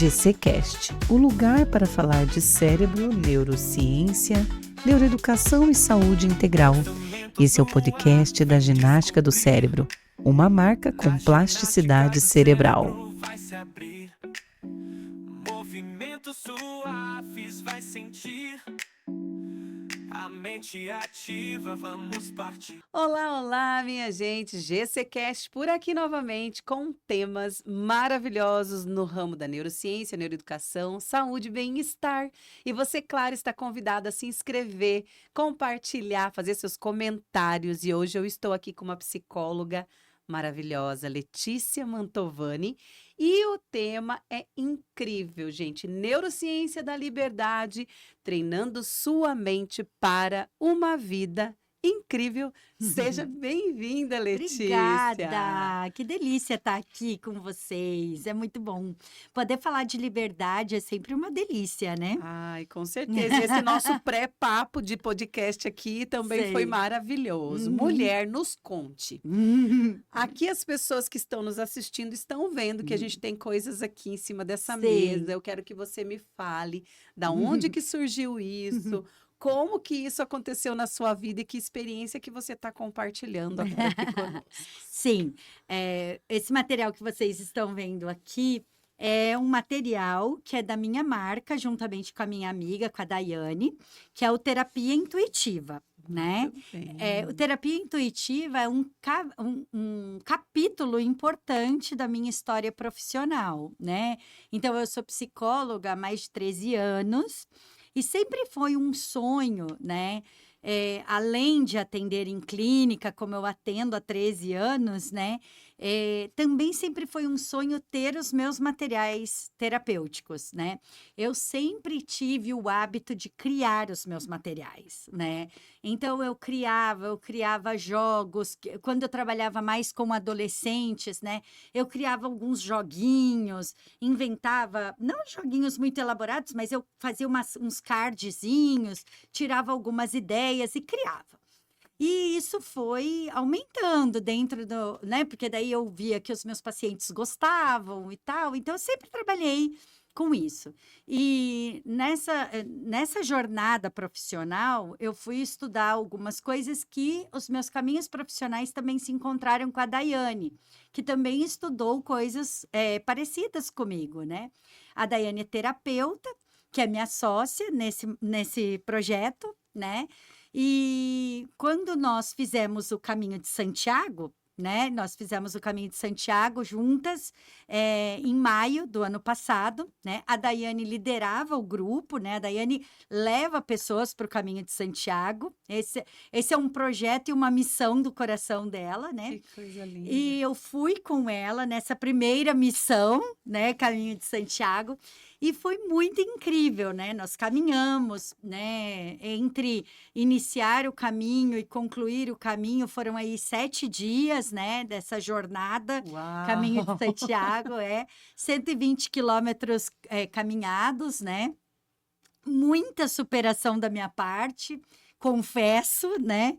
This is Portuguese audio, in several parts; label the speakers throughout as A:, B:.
A: GCcast, o lugar para falar de cérebro, neurociência, neuroeducação e saúde integral. Esse é o podcast da ginástica do cérebro, uma marca com plasticidade cerebral. Movimentos suaves vai sentir. A mente ativa, vamos partir. Olá, minha gente! GCcast por aqui novamente com temas maravilhosos no ramo da neurociência, neuroeducação, saúde e bem-estar. E você, claro, está convidado a se inscrever, compartilhar, fazer seus comentários. E hoje eu estou aqui com uma psicóloga maravilhosa, Letícia Mantovani. E o tema é incrível, gente. Neurociência da liberdade, treinando sua mente para uma vida incrível. Seja bem-vinda, Letícia.
B: Obrigada! Que delícia estar aqui com vocês. É muito bom. Poder falar de liberdade é sempre uma delícia, né?
A: Ai, com certeza. E esse nosso pré-papo de podcast aqui também foi maravilhoso. Mulher, nos conte. Aqui as pessoas que estão nos assistindo estão vendo que a gente tem coisas aqui em cima dessa mesa. Eu quero que você me fale da onde que surgiu isso, como que isso aconteceu na sua vida e que experiência que você está compartilhando agora aqui conosco.
B: Sim, esse material que vocês estão vendo aqui é um material que é da minha marca, juntamente com a minha amiga, com a Daiane, que é o Terapia Intuitiva, né? O Terapia Intuitiva é um capítulo importante da minha história profissional, né? Então, eu sou psicóloga há mais de 13 anos, e sempre foi um sonho, né? Além de atender em clínica, como eu atendo há 13 anos, né? Também sempre foi um sonho ter os meus materiais terapêuticos, né? Eu sempre tive o hábito de criar os meus materiais, né? Então, eu criava jogos. Quando eu trabalhava mais com adolescentes, né? Eu criava alguns joguinhos, inventava, não joguinhos muito elaborados, mas eu fazia uns cardzinhos, tirava algumas ideias e criava. E isso foi aumentando dentro do, né? Porque daí eu via que os meus pacientes gostavam e tal. Então, eu sempre trabalhei com isso. E nessa jornada profissional, eu fui estudar algumas coisas que os meus caminhos profissionais também se encontraram com a Daiane, que também estudou coisas parecidas comigo, né? A Daiane é terapeuta, que é minha sócia nesse projeto, né? E quando nós fizemos o Caminho de Santiago, né? Nós fizemos o Caminho de Santiago juntas em maio do ano passado, né? A Daiane liderava o grupo, né? A Daiane leva pessoas para o Caminho de Santiago. Esse é um projeto e uma missão do coração dela, né?
A: Que coisa linda.
B: E eu fui com ela nessa primeira missão, né? Caminho de Santiago. E foi muito incrível, né? Nós caminhamos, né? Entre iniciar o caminho e concluir o caminho, foram aí 7 dias, né? Dessa jornada.
A: Uau.
B: Caminho de Santiago, 120 quilômetros caminhados, né? Muita superação da minha parte, confesso, né?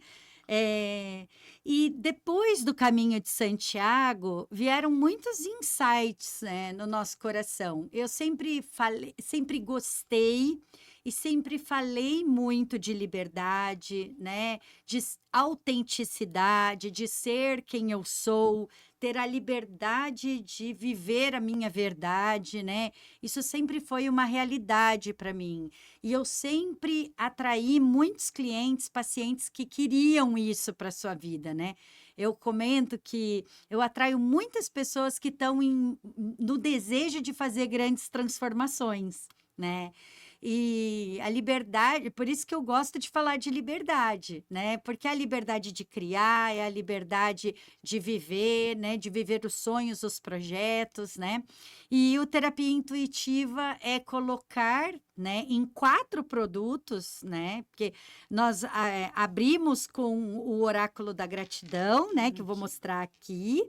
B: E depois do Caminho de Santiago, vieram muitos insights, né, no nosso coração. Eu sempre gostei e sempre falei muito de liberdade, né, de autenticidade, de ser quem eu sou, ter a liberdade de viver a minha verdade, né? Isso sempre foi uma realidade para mim. E eu sempre atraí muitos clientes, pacientes que queriam isso para a sua vida, né? Eu comento que eu atraio muitas pessoas que estão no desejo de fazer grandes transformações, né? E a liberdade, por isso que eu gosto de falar de liberdade, né? Porque a liberdade de criar, é a liberdade de viver, né? De viver os sonhos, os projetos, né? E o Terapia Intuitiva é colocar, né, em 4 produtos, né? Porque nós abrimos com o Oráculo da Gratidão, né? Que eu vou mostrar aqui.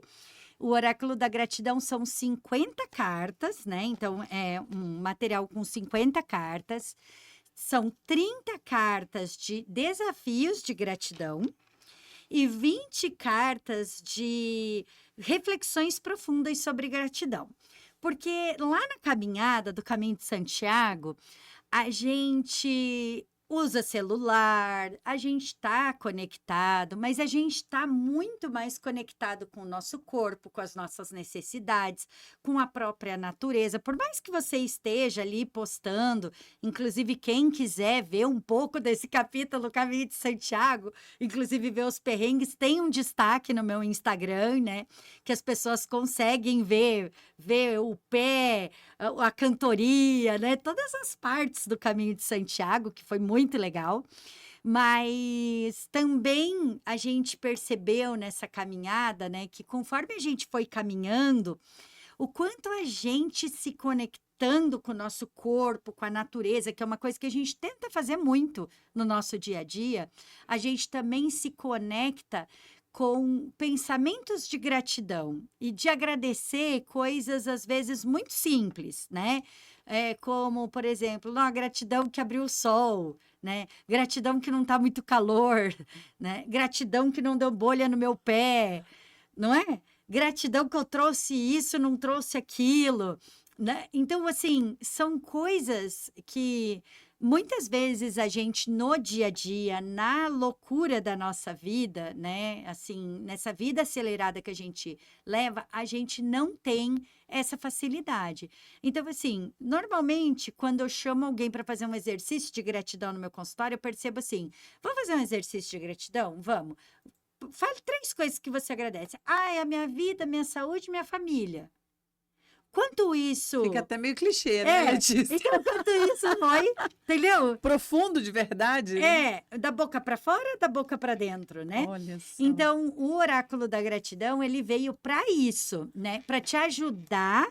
B: O Oráculo da Gratidão são 50 cartas, né? Então, é um material com 50 cartas. São 30 cartas de desafios de gratidão e 20 cartas de reflexões profundas sobre gratidão. Porque lá na caminhada do Caminho de Santiago, a gente usa celular, a gente está conectado, mas a gente está muito mais conectado com o nosso corpo, com as nossas necessidades, com a própria natureza. Por mais que você esteja ali postando, inclusive quem quiser ver um pouco desse capítulo Caminho de Santiago, inclusive ver os perrengues, tem um destaque no meu Instagram, né? Que as pessoas conseguem ver o pé, a cantoria, né? Todas as partes do Caminho de Santiago, que foi muito legal. Mas também a gente percebeu nessa caminhada, né, que conforme a gente foi caminhando, o quanto a gente se conectando com o nosso corpo, com a natureza, que é uma coisa que a gente tenta fazer muito no nosso dia a dia, a gente também se conecta com pensamentos de gratidão e de agradecer coisas, às vezes, muito simples, né? Como, por exemplo, a gratidão que abriu o sol, né? Gratidão que não está muito calor, né? Gratidão que não deu bolha no meu pé, não é? Gratidão que eu trouxe isso, não trouxe aquilo, né? Então, assim, são coisas que muitas vezes a gente, no dia a dia, na loucura da nossa vida, né? Assim, nessa vida acelerada que a gente leva, a gente não tem essa facilidade. Então, assim, normalmente, quando eu chamo alguém para fazer um exercício de gratidão no meu consultório, eu percebo assim: vamos fazer um exercício de gratidão? Vamos. Fale 3 coisas que você agradece. É a minha vida, minha saúde, minha família. Quanto isso...
A: Fica até meio clichê, né, Letícia?
B: Então, quanto isso foi, entendeu?
A: Profundo de verdade.
B: Da boca para fora, da boca para dentro, né?
A: Olha só.
B: Então, o oráculo da gratidão, ele veio para isso, né? Para te ajudar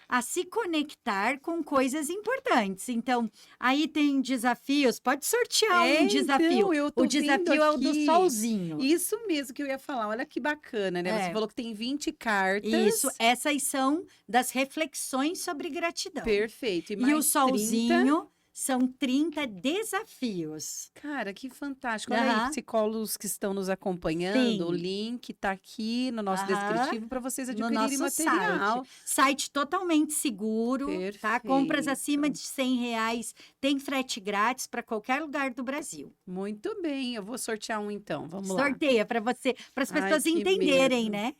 B: a se conectar com coisas importantes. Então, aí tem desafios, pode sortear um desafio.
A: Então,
B: o desafio é o do solzinho.
A: Isso mesmo que eu ia falar, olha que bacana, né? Você falou que tem 20 cartas.
B: Isso, essas são das reflexões sobre gratidão.
A: Perfeito.
B: E o solzinho... São 30 desafios.
A: Cara, que fantástico. Olha aí, psicólogos que estão nos acompanhando,
B: Sim.
A: o link está aqui no nosso descritivo para vocês adquirirem
B: no nosso
A: material.
B: Site totalmente seguro,
A: Perfeito.
B: tá? Compras acima de R$100, tem frete grátis para qualquer lugar do Brasil.
A: Muito bem, eu vou sortear um então, vamos lá.
B: Sorteia para você, para as pessoas entenderem, né?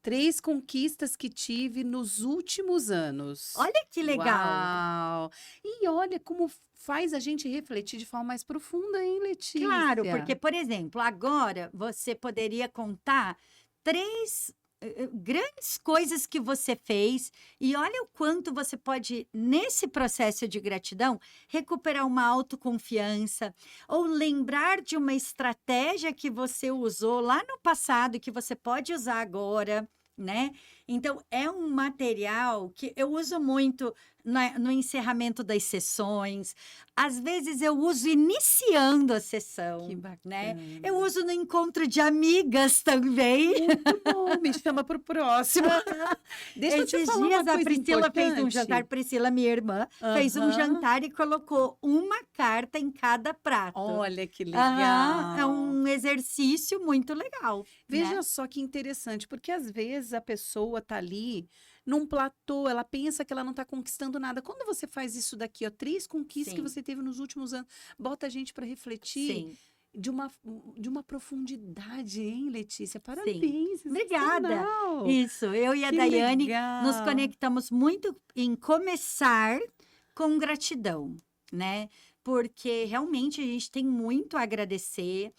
A: 3 conquistas que tive nos últimos anos.
B: Olha que legal.
A: Uau! E olha como faz a gente refletir de forma mais profunda, hein, Letícia?
B: Claro, porque, por exemplo, agora você poderia contar 3 grandes coisas que você fez e olha o quanto você pode, nesse processo de gratidão, recuperar uma autoconfiança ou lembrar de uma estratégia que você usou lá no passado e que você pode usar agora, né? Então, é um material que eu uso muito no encerramento das sessões. Às vezes, eu uso iniciando a sessão.
A: Que bacana.
B: Né? Eu uso no encontro de amigas também.
A: Muito bom, me chama para o próximo. Deixa eu te falar uma coisa
B: a Priscila
A: importante.
B: fez um jantar, Priscila, minha irmã, fez um jantar e colocou uma carta em cada prato.
A: Olha que legal.
B: É um exercício muito legal.
A: Veja
B: né?
A: só que interessante, porque às vezes a pessoa tá ali num platô, ela pensa que ela não está conquistando nada. Quando você faz isso daqui, ó, 3 conquistas que você teve nos últimos anos, bota a gente para refletir de uma profundidade, hein, Letícia? Parabéns.
B: Obrigada. Isso, eu e a Daiane nos conectamos muito em começar com gratidão, né? Porque realmente a gente tem muito a agradecer.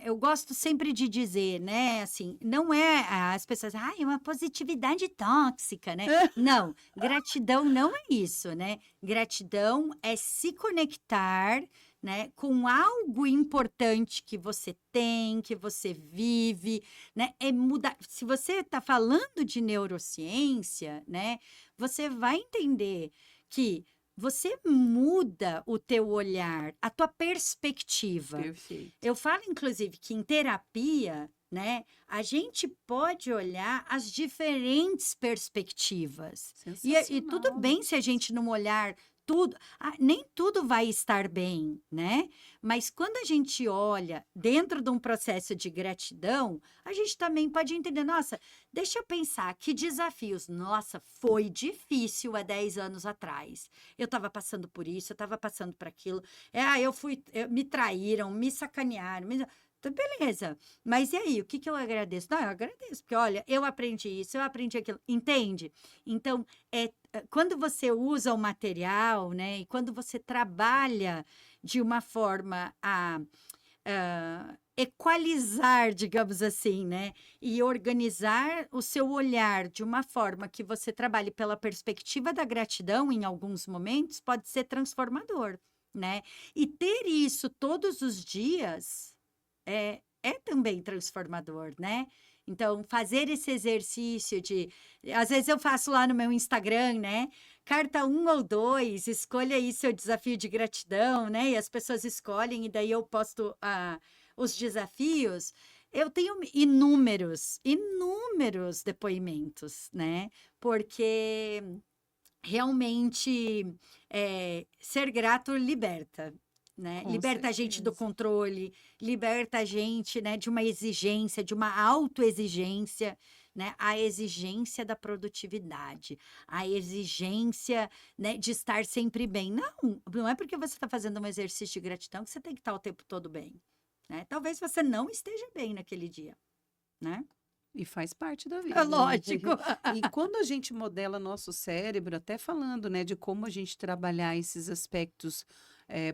B: Eu gosto sempre de dizer, né, assim, não é as pessoas, é uma positividade tóxica, né? Não, gratidão não é isso, né? Gratidão é se conectar, né, com algo importante que você tem, que você vive, né? É mudar. Se você está falando de neurociência, né, você vai entender que você muda o teu olhar, a tua perspectiva.
A: Perfeito.
B: Eu falo, inclusive, que em terapia, né, a gente pode olhar as diferentes perspectivas. E tudo bem se a gente não olhar tudo, nem tudo vai estar bem, né? Mas quando a gente olha dentro de um processo de gratidão, a gente também pode entender, nossa, deixa eu pensar, que desafios. Nossa, foi difícil há 10 anos atrás. Eu estava passando por isso, eu estava passando por aquilo. Me traíram, me sacanearam. Então, beleza. Mas e aí, o que eu agradeço? Não, eu agradeço, porque olha, eu aprendi isso, eu aprendi aquilo. Entende? Então, quando você usa o material, né, e quando você trabalha de uma forma a equalizar, digamos assim, né, e organizar o seu olhar de uma forma que você trabalhe pela perspectiva da gratidão em alguns momentos, pode ser transformador, né? E ter isso todos os dias é também transformador, né? Então, fazer esse exercício às vezes eu faço lá no meu Instagram, né? Carta 1 ou 2, escolha aí seu desafio de gratidão, né? E as pessoas escolhem, e daí eu posto os desafios. Eu tenho inúmeros depoimentos, né? Porque realmente ser grato liberta. Né?
A: Com
B: Liberta a gente do
A: certeza.
B: controle, liberta a gente, né, de uma exigência, de uma autoexigência, né? A exigência da produtividade, a exigência, né, de estar sempre bem. Não é porque você está fazendo um exercício de gratidão que você tem que estar o tempo todo bem, né? Talvez você não esteja bem naquele dia, né?
A: E faz parte da
B: É
A: vida, né?
B: lógico.
A: E quando a gente modela nosso cérebro, até falando, né, de como a gente trabalhar esses aspectos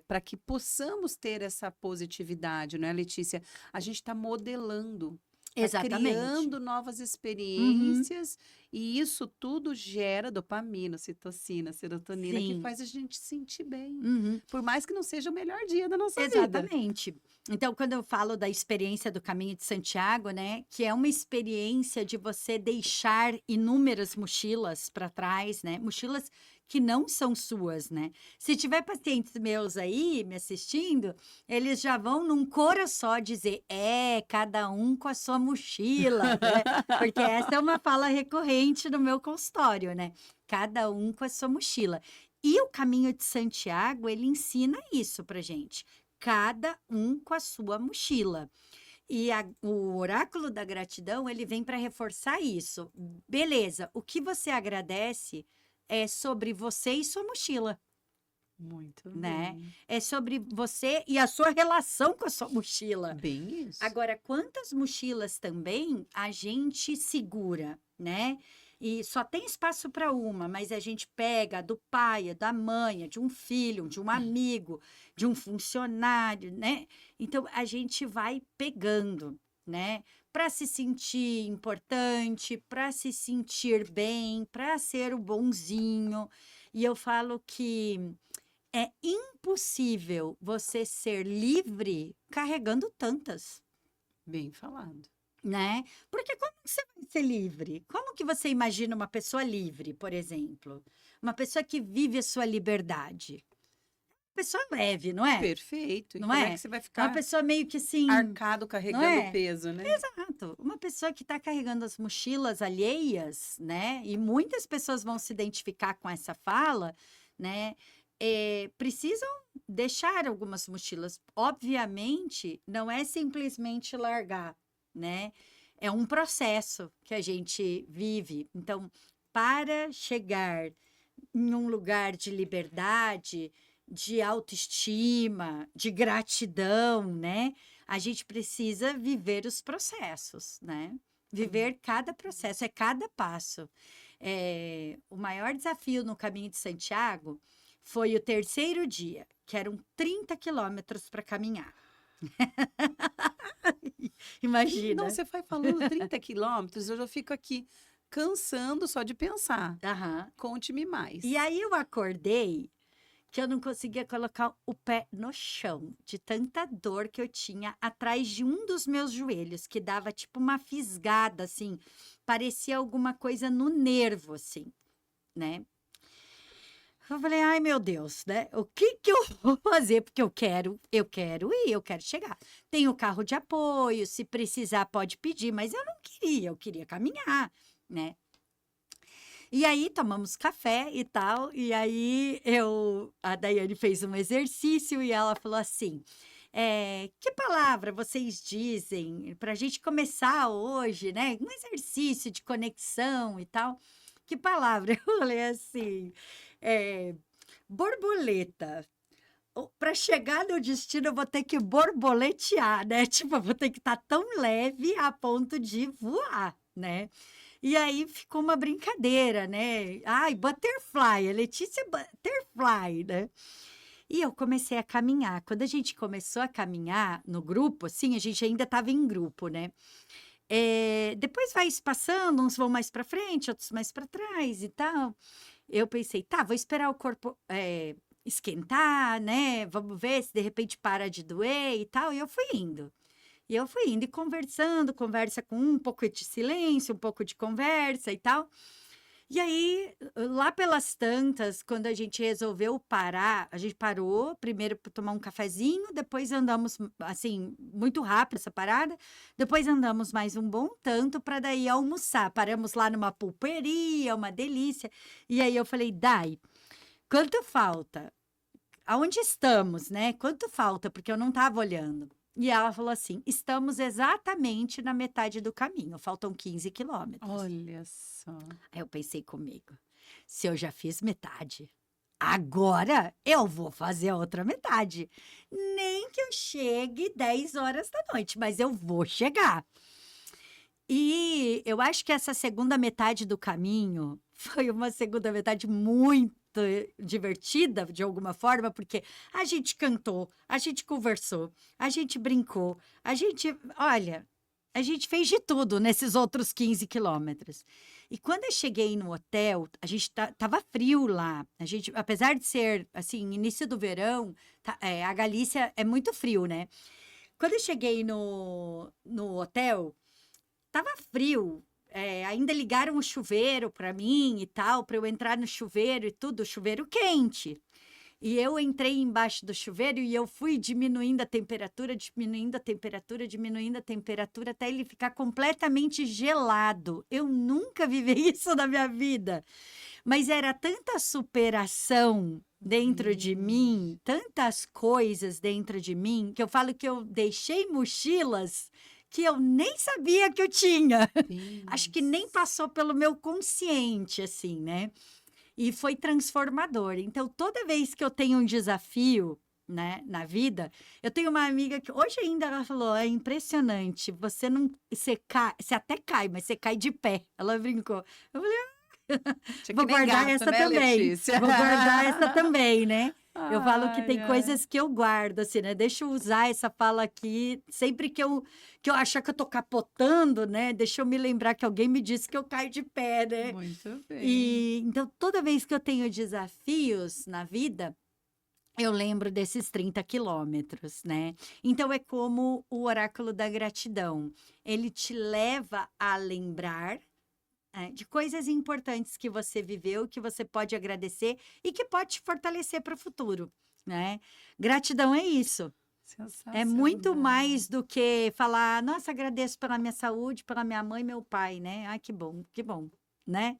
A: para que possamos ter essa positividade, né, Letícia? A gente está modelando, está
B: Exatamente.
A: criando novas
B: Uhum.
A: experiências e isso tudo gera dopamina, citocina, serotonina, que
B: Sim.
A: faz a gente sentir bem,
B: Uhum.
A: por mais que não seja o melhor dia da nossa vida.
B: Exatamente. Então, quando eu falo da experiência do Caminho de Santiago, né, que é uma experiência de você deixar inúmeras mochilas para trás, né, mochilas que não são suas, né? Se tiver pacientes meus aí me assistindo, eles já vão num coro só dizer, cada um com a sua mochila, né? Porque essa é uma fala recorrente no meu consultório, né? Cada um com a sua mochila. E o Caminho de Santiago, ele ensina isso pra gente. Cada um com a sua mochila. E o oráculo da gratidão, ele vem para reforçar isso. Beleza, o que você agradece é sobre você e sua mochila,
A: Muito
B: né?
A: bem.
B: É sobre você e a sua relação com a sua mochila.
A: Bem isso.
B: Agora, quantas mochilas também a gente segura, né? E só tem espaço para uma, mas a gente pega do pai, da mãe, de um filho, de um amigo, de um funcionário, né? Então a gente vai pegando, né? Para se sentir importante, para se sentir bem, para ser o bonzinho. E eu falo que é impossível você ser livre carregando tantas,
A: Bem falado.
B: né? Porque como que você vai ser livre? Como que você imagina uma pessoa livre, por exemplo? Uma pessoa que vive a sua liberdade. Uma pessoa leve, não é?
A: Perfeito. E
B: Não
A: como é
B: é?
A: que você vai
B: É uma
A: ficar
B: pessoa meio que assim,
A: arcado
B: não
A: carregando o
B: é?
A: peso, né?
B: Exato. Uma pessoa que está carregando as mochilas alheias, né? E muitas pessoas vão se identificar com essa fala, né? Precisam deixar algumas mochilas. Obviamente, não é simplesmente largar, né? É um processo que a gente vive. Então, para chegar em um lugar de liberdade, de autoestima, de gratidão, né? A gente precisa viver os processos, né? Viver cada processo, é cada passo. O maior desafio no Caminho de Santiago foi o terceiro dia, que eram 30 quilômetros para caminhar.
A: Não,
B: Imagina.
A: você vai falando 30 quilômetros, eu já fico aqui cansando só de pensar.
B: Aham.
A: Conte-me mais.
B: E aí eu acordei que eu não conseguia colocar o pé no chão, de tanta dor que eu tinha atrás de um dos meus joelhos, que dava tipo uma fisgada, assim, parecia alguma coisa no nervo, assim, né? Eu falei, ai meu Deus, né? O que que eu vou fazer? Porque eu quero ir, eu quero chegar. Tem o carro de apoio, se precisar pode pedir, mas eu não queria, eu queria caminhar, né? E aí tomamos café e tal, e aí a Daiane fez um exercício e ela falou assim: que palavra vocês dizem para a gente começar hoje, né? Um exercício de conexão e tal. Que palavra? Eu falei assim: borboleta. Para chegar no destino, eu vou ter que borboletear, né? Tipo, eu vou ter que estar tão leve a ponto de voar, né? E aí ficou uma brincadeira, né? Ai, butterfly, a Letícia butterfly, né? E eu comecei a caminhar. Quando a gente começou a caminhar no grupo, assim, a gente ainda estava em grupo, né? Depois vai se passando, uns vão mais para frente, outros mais para trás e tal. Eu pensei, tá, vou esperar o corpo esquentar, né? Vamos ver se de repente para de doer e tal. E eu fui indo. E conversando, conversa com um pouco de silêncio, um pouco de conversa e tal. E aí, lá pelas tantas, quando a gente resolveu parar, a gente parou primeiro para tomar um cafezinho, depois andamos, assim, muito rápido essa parada, depois andamos mais um bom tanto para daí almoçar. Paramos lá numa pulperia, uma delícia. E aí eu falei, Dai, quanto falta? Aonde estamos, né? Quanto falta? Porque eu não estava olhando. E ela falou assim: estamos exatamente na metade do caminho, faltam 15 quilômetros.
A: Olha só.
B: Aí eu pensei comigo: se eu já fiz metade, agora eu vou fazer a outra metade. Nem que eu chegue 10 horas da noite, mas eu vou chegar. E eu acho que essa segunda metade do caminho foi uma segunda metade muito divertida, de alguma forma, porque a gente cantou, a gente conversou, a gente brincou, olha, a gente fez de tudo nesses outros 15 quilômetros. E quando eu cheguei no hotel, a gente tava frio lá. A gente, apesar de ser, assim, início do verão, a Galícia é muito frio, né? Quando eu cheguei no hotel, tava frio. Ainda ligaram o chuveiro para mim e tal, para eu entrar no chuveiro e tudo, chuveiro quente. E eu entrei embaixo do chuveiro e eu fui diminuindo a temperatura, diminuindo a temperatura, diminuindo a temperatura, até ele ficar completamente gelado. Eu nunca vivi isso na minha vida. Mas era tanta superação dentro de mim, tantas coisas dentro de mim, que eu falo que eu deixei mochilas que eu nem sabia que eu tinha. Acho que nem passou pelo meu consciente, assim, né? E foi transformador. Então, toda vez que eu tenho um desafio, né, na vida, eu tenho uma amiga que hoje ainda ela falou: é impressionante, você até cai, mas você cai de pé. Ela brincou. Eu falei: vou guardar gato, essa, né, também. Letícia? Vou guardar essa também, né? Eu falo que tem coisas que eu guardo, assim, né? Deixa eu usar essa fala aqui. Sempre que eu achar que eu tô capotando, né? Deixa eu me lembrar que alguém me disse que eu caio de pé, né?
A: Muito bem.
B: Então, toda vez que eu tenho desafios na vida, eu lembro desses 30 quilômetros, né? Então, é como o oráculo da gratidão. Ele te leva a lembrar de coisas importantes que você viveu, que você pode agradecer e que pode te fortalecer para o futuro, né? Gratidão é isso. É muito mais do que falar: nossa, agradeço pela minha saúde, pela minha mãe e meu pai, né? Ai, que bom, né?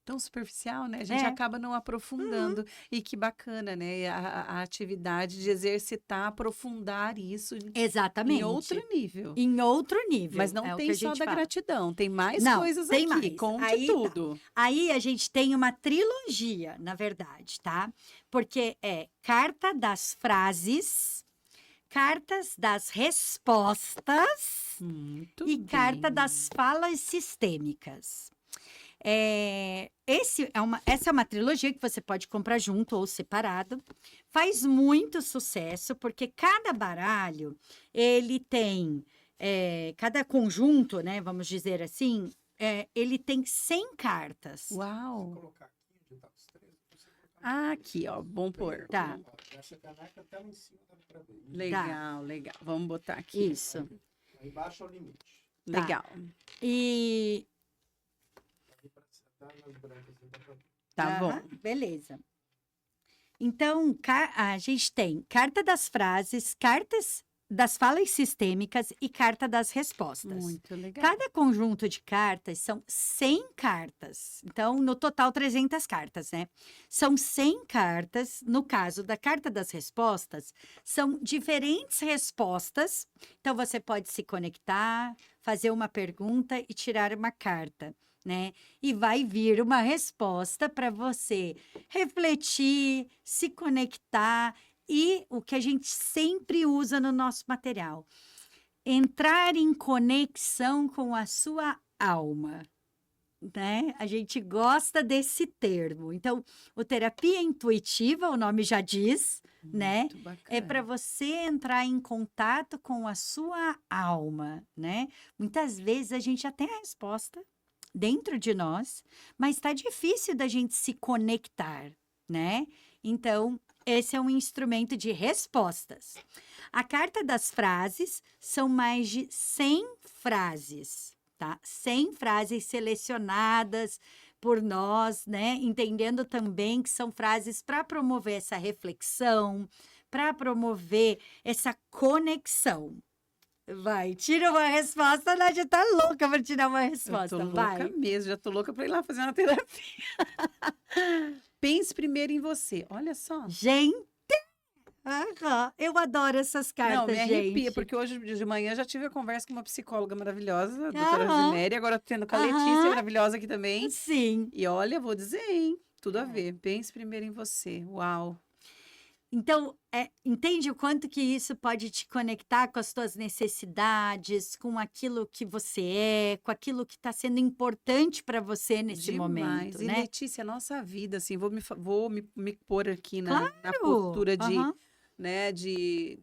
A: Tão superficial, né? A gente acaba não aprofundando. E que bacana, né? A atividade de exercitar, aprofundar isso.
B: Exatamente.
A: Em outro nível.
B: Em outro nível.
A: Mas não tem só da gratidão, tem mais coisas
B: tem
A: aqui.
B: Mais.
A: Conte
B: aí,
A: tudo.
B: Aí a gente tem uma trilogia, na verdade, tá? Porque é carta das frases, cartas das respostas e carta das falas sistêmicas. Essa é uma trilogia que você pode comprar junto ou separado. Faz muito sucesso, porque cada baralho, ele tem, cada conjunto, né, vamos dizer assim, ele tem 100 cartas.
A: Uau! Aqui, ó, bom pôr.
B: Tá.
A: Legal, legal. Vamos botar aqui.
B: Isso.
C: Aí embaixo é o limite.
A: Legal.
B: E...
A: Tá bom.
B: Beleza. Então, a gente tem carta das frases, cartas das falas sistêmicas e carta das respostas.
A: Muito legal.
B: Cada conjunto de cartas são 100 cartas. Então, no total, 300 cartas, né? São 100 cartas. No caso da carta das respostas, são diferentes respostas. Então, você pode se conectar, fazer uma pergunta e tirar uma carta, né? E vai vir uma resposta para você refletir, se conectar e o que a gente sempre usa no nosso material, entrar em conexão com a sua alma, né? A gente gosta desse termo. Então, o terapia intuitiva, o nome já diz, né?
A: Muito bacana.
B: É para você entrar em contato com a sua alma, né? Muitas vezes a gente já tem a resposta dentro de nós, mas está difícil da gente se conectar, né? Então, esse é um instrumento de respostas. A carta das frases são mais de 100 frases, tá? 100 frases selecionadas por nós, né? Entendendo também que são frases para promover essa reflexão, para promover essa conexão. Vai, tira uma resposta. A Nádia tá louca para tirar uma resposta.
A: Eu tô
B: vai.
A: louca mesmo, já tô louca para ir lá fazer uma terapia. Pense primeiro em você. Olha só.
B: Gente, eu adoro essas cartas,
A: Não, me arrepia,
B: gente.
A: porque hoje de manhã já tive a conversa com uma psicóloga maravilhosa, a doutora
B: Aham.
A: Rosemary, agora tô tendo com a Letícia,
B: Aham.
A: maravilhosa aqui também.
B: Sim.
A: E olha, vou dizer, hein? Tudo a ver. Pense primeiro em você. Uau.
B: Então, entende o quanto que isso pode te conectar com as tuas necessidades, com aquilo que você é, com aquilo que está sendo importante para você nesse momento,
A: E
B: né?
A: Letícia, a nossa vida, assim, vou me pôr aqui na
B: Claro.
A: postura de,
B: Aham.
A: né, de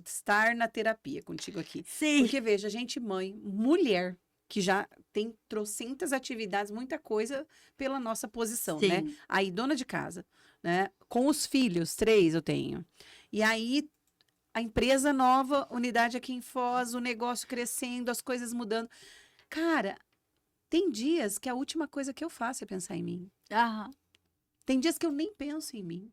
A: estar na terapia contigo aqui.
B: Sim.
A: Porque, veja, a gente, mãe, mulher, que já tem trocentas atividades, muita coisa pela nossa posição, né?
B: Sim.
A: Aí, dona de casa, né? Com os filhos, 3 eu tenho. E aí, a empresa nova, unidade aqui em Foz, o negócio crescendo, as coisas mudando. Cara, tem dias que a última coisa que eu faço é pensar em mim.
B: Aham.
A: Tem dias que eu nem penso em mim.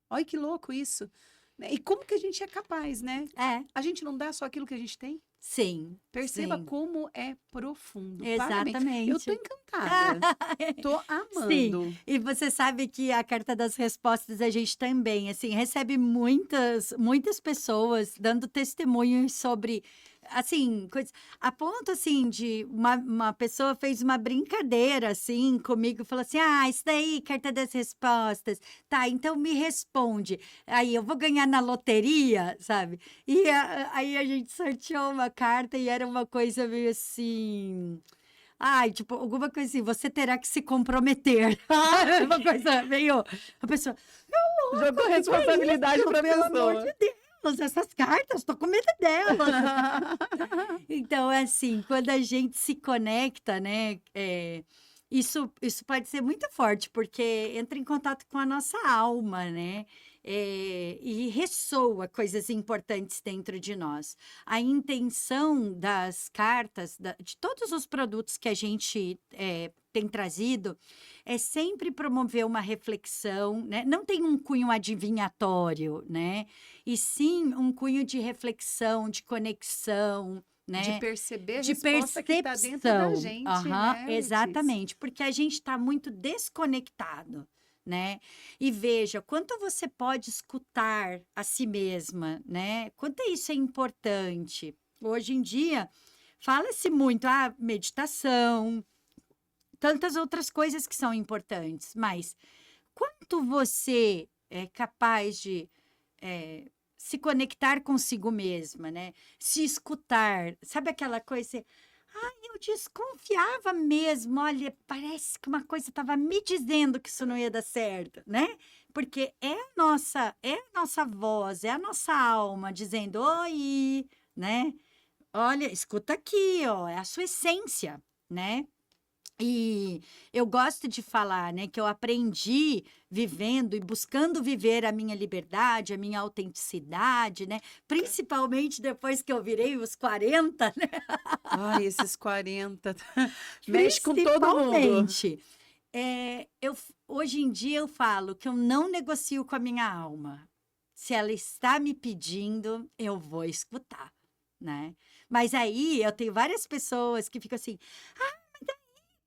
A: Olha que louco isso. Né? E como que a gente é capaz, né? A gente não dá só aquilo que a gente tem?
B: Sim.
A: Perceba
B: Sim.
A: como é profundo.
B: Exatamente.
A: Parabéns. Eu tô encantada. Tô amando.
B: E você sabe que a carta das respostas a gente também, assim, recebe muitas pessoas dando testemunhos sobre, assim, coisas, a ponto, assim, de uma pessoa fez uma brincadeira, assim, comigo, falou assim, isso daí, carta das respostas, tá, então me responde, aí eu vou ganhar na loteria, sabe? E aí a gente sorteou uma carta e era uma coisa meio assim... tipo, alguma coisa assim, você terá que se comprometer. Uma coisa meio... A pessoa...
A: Jogou responsabilidade pra
B: pelo
A: pessoa.
B: amor de Deus, essas cartas, tô com medo delas. Então, é assim, quando a gente se conecta, né? Isso pode ser muito forte, porque entra em contato com a nossa alma, né? E ressoa coisas importantes dentro de nós. A intenção das cartas, de todos os produtos que a gente tem trazido, é sempre promover uma reflexão, né? Não tem um cunho adivinhatório, né? E sim um cunho de reflexão, de conexão, né?
A: De perceber a
B: De
A: resposta que tá dentro da gente, né,
B: exatamente, porque a gente está muito desconectado, né? E veja, quanto você pode escutar a si mesma, né? Quanto isso é importante. Hoje em dia, fala-se muito, meditação, tantas outras coisas que são importantes, mas quanto você é capaz de... se conectar consigo mesma, né? Se escutar. Sabe aquela coisa? Eu desconfiava mesmo. Olha, parece que uma coisa estava me dizendo que isso não ia dar certo, né? Porque é a nossa voz, é a nossa alma dizendo, oi, né? Olha, escuta aqui, ó, é a sua essência, né? E eu gosto de falar, né, que eu aprendi vivendo e buscando viver a minha liberdade, a minha autenticidade, né? Principalmente depois que eu virei os 40, né?
A: Esses 40. Mexe com todo mundo.
B: Principalmente. Hoje em dia eu falo que eu não negocio com a minha alma. Se ela está me pedindo, eu vou escutar, né? Mas aí eu tenho várias pessoas que ficam assim,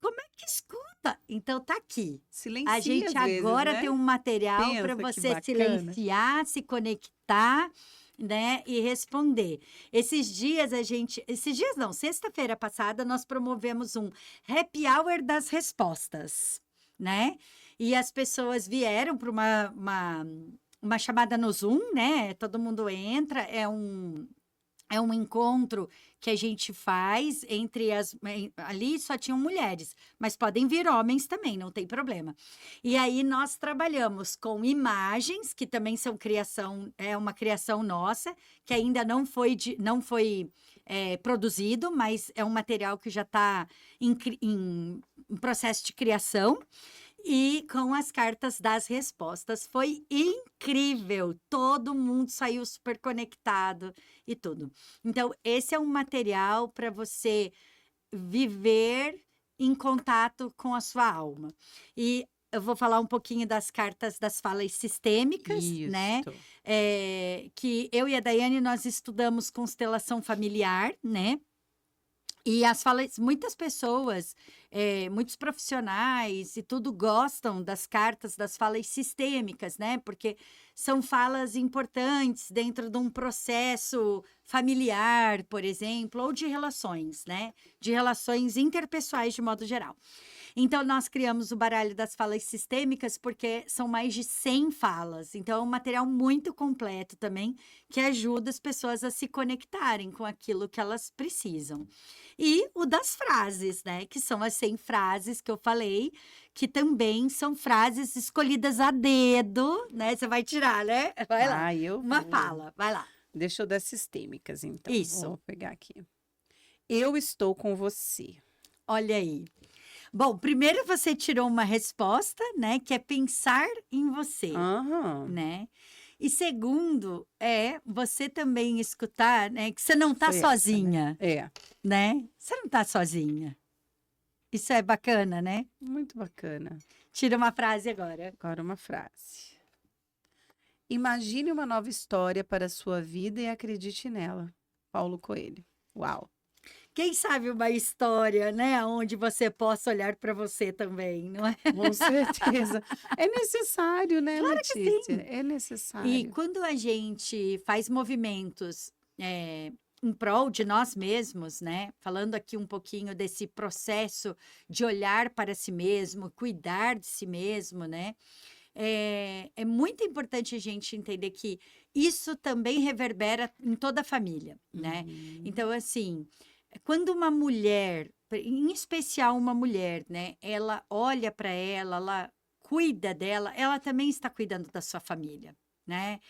B: como é que escuta? Então tá aqui.
A: Silencia
B: A gente
A: às vezes,
B: agora
A: né?
B: tem um material para
A: Pensa que
B: você
A: bacana.
B: silenciar, se conectar, né, e responder. Esses dias não, sexta-feira passada nós promovemos um happy hour das respostas, né? E as pessoas vieram para uma chamada no Zoom, né? Todo mundo entra, é um encontro que a gente faz ali só tinham mulheres, mas podem vir homens também, não tem problema. E aí nós trabalhamos com imagens, que também são uma criação nossa, que ainda não foi produzido, mas é um material que já está em processo de criação. E com as cartas das respostas. Foi incrível! Todo mundo saiu super conectado e tudo. Então, esse é um material para você viver em contato com a sua alma. E eu vou falar um pouquinho das cartas das falas sistêmicas, né?
A: Isso.
B: Que eu e a Daiane, nós estudamos constelação familiar, né? E as falas, muitas pessoas, muitos profissionais e tudo gostam das cartas das falas sistêmicas, né? Porque são falas importantes dentro de um processo familiar, por exemplo, ou de relações, né? De relações interpessoais de modo geral. Então, nós criamos o baralho das falas sistêmicas porque são mais de 100 falas. Então, é um material muito completo também, que ajuda as pessoas a se conectarem com aquilo que elas precisam. E o das frases, né? Que são as 100 frases que eu falei, que também são frases escolhidas a dedo, né? Você vai tirar, né? Vai lá. Uma fala, vai lá.
A: Deixa eu dar sistêmicas, então.
B: Isso.
A: Vou pegar aqui. Eu estou com você.
B: Olha aí. Bom, primeiro você tirou uma resposta, né? Que é pensar em você, né? E segundo, você também escutar, né? Que você não está sozinha.
A: Essa, né?
B: Né? Você não está sozinha. Isso é bacana, né?
A: Muito bacana.
B: Tira uma frase agora.
A: Agora uma frase. Imagine uma nova história para a sua vida e acredite nela. Paulo Coelho. Uau!
B: Quem sabe uma história, né? Onde você possa olhar para você também, não é?
A: Com certeza. É necessário, né,
B: Claro
A: Letícia?
B: que sim.
A: É necessário.
B: E quando a gente faz movimentos em prol de nós mesmos, né? Falando aqui um pouquinho desse processo de olhar para si mesmo, cuidar de si mesmo, né? É muito importante a gente entender que isso também reverbera em toda a família, né? Então, assim, quando uma mulher, em especial uma mulher, né? Ela olha para ela cuida dela, ela também está cuidando da sua família, né?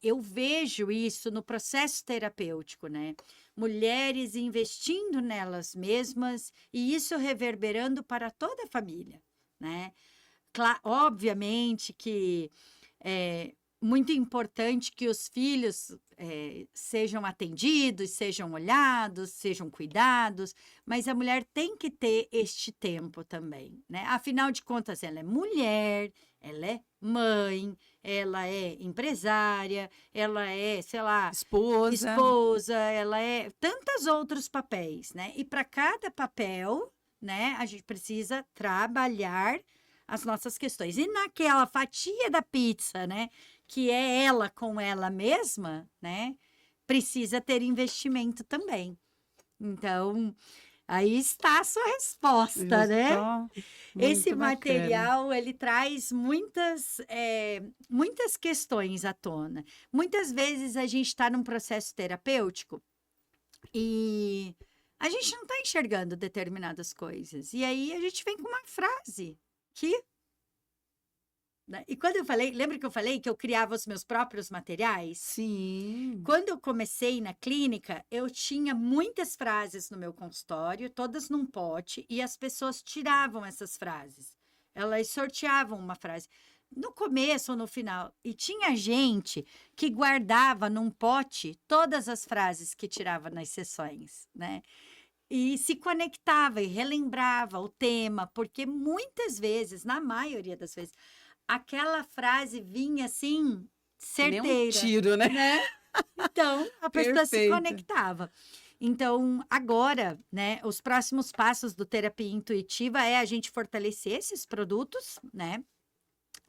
B: Eu vejo isso no processo terapêutico, né? Mulheres investindo nelas mesmas e isso reverberando para toda a família, né? Obviamente que é muito importante que os filhos sejam atendidos, sejam olhados, sejam cuidados, mas a mulher tem que ter este tempo também, né? Afinal de contas, ela é mulher, ela é mãe, ela é empresária, ela é, sei lá, esposa, ela é tantos outros papéis, né? E para cada papel, né, a gente precisa trabalhar as nossas questões. E naquela fatia da pizza, né, que é ela com ela mesma, né, precisa ter investimento também. Então, aí está a sua resposta, né? Esse material, ele traz muitas questões à tona. Muitas vezes a gente está num processo terapêutico e a gente não está enxergando determinadas coisas. E aí a gente vem com uma frase e quando eu falei, lembra que eu falei que eu criava os meus próprios materiais?
A: Sim.
B: Quando eu comecei na clínica, eu tinha muitas frases no meu consultório, todas num pote, e as pessoas tiravam essas frases. Elas sorteavam uma frase no começo ou no final. E tinha gente que guardava num pote todas as frases que tirava nas sessões, né? E se conectava e relembrava o tema, porque muitas vezes, na maioria das vezes, aquela frase vinha assim certeira.
A: Nem um tiro, né?
B: Então, a pessoa se
A: Perfeito.
B: conectava. Então, agora, né, os próximos passos do terapia intuitiva é a gente fortalecer esses produtos, né?